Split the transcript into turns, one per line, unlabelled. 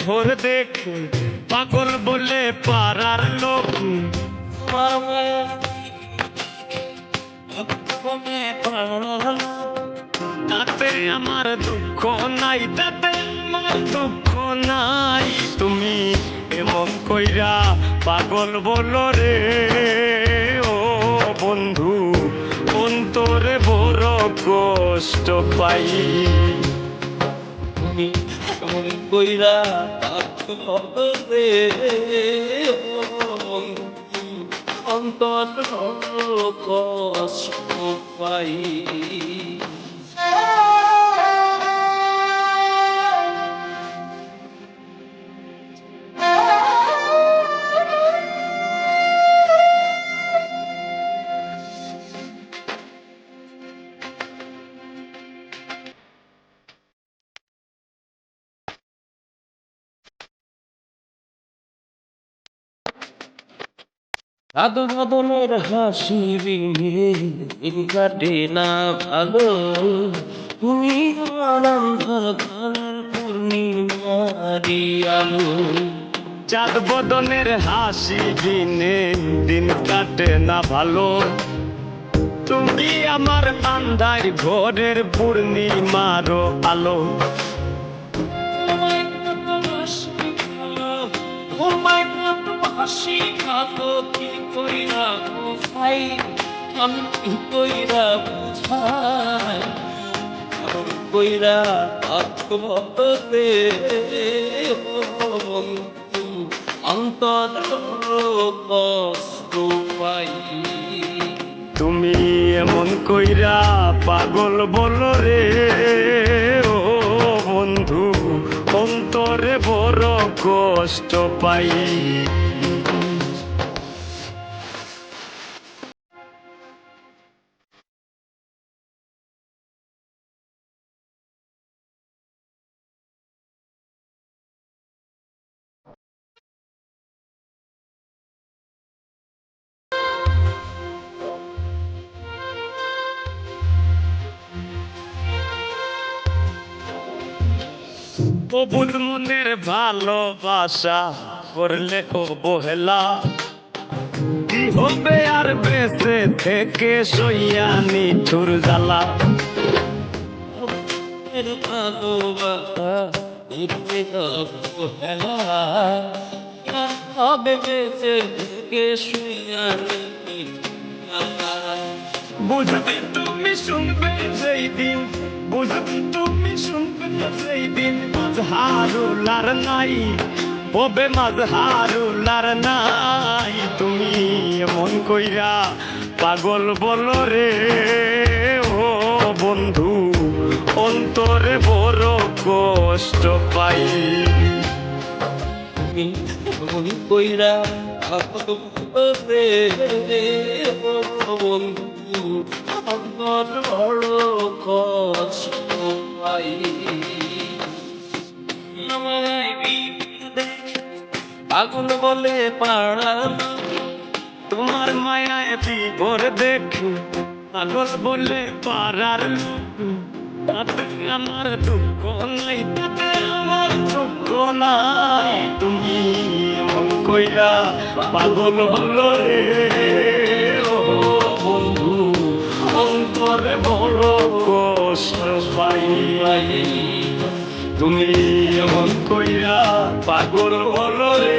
ভোর দেখে পাগল বলে পাড়ার লোক তাতে আমার দুঃখ নাই, তাতে আমার দুঃখ নাই। তুমি এমন কইরা পাগল বলো রে ও বন্ধু, অন্তরে বড় কষ্ট পাই।
তুমি কেমন কইরা রে অন্তর কষ্ট পাই। আদর আদনের হাসি রিঙে দিন কাটে না ভালো, তুমি আমার অন্ধকার পূর্ণিমারি আলো।
চাঁদ বদনের হাসি দিনে দিন কাটে না ভালো, তুমি আমার আন্ধার ঘরের পূর্ণিমারও আলো।
হাসি খাতো কি কইরা ভাই, আমি কি কইরা বুঝাই, কইরা আত্মহতে অন্তর কষ্ট পাই।
তুমি এমন কইরা পাগল বলো রে ও বন্ধু, অন্তরে বড় কষ্ট পাই। প্রভুর মনের ভালোবাসা করলে অবহেলা, কি হবে আর বেঁচে থেকে সইয়া নিঠুর জ্বালা।
ভালোবাসা হবে বেঁচে থেকে শুয়ানি।
বুঝবে তুমি শুনবে সেই দিন, বুঝবে তুমি শুনবে সেই দিন, মাঝহারুল আর নাই হবে মাঝহারুল আর নাই। তুমি এমন কইরা পাগল বলো রে ও বন্ধু, অন্তরে বড় কষ্ট পাই।
তুমি কইরা রে বন্ধু আমার বড় কষ্ট পাই। পাগল বলে পাড়ালো,
তোমার মায়ায় বিভোর দেখে পাগল বলে পাড়ার লোক, তাতে আমার দুঃখ নাই, তাতে আমার দুঃখ নাই। তুমি এমন কইরা পাগল হলো রে ও বন্ধু, অন্তরে বড় কষ্ট পাই। তুমি এমন কইরা পাগল হলো রে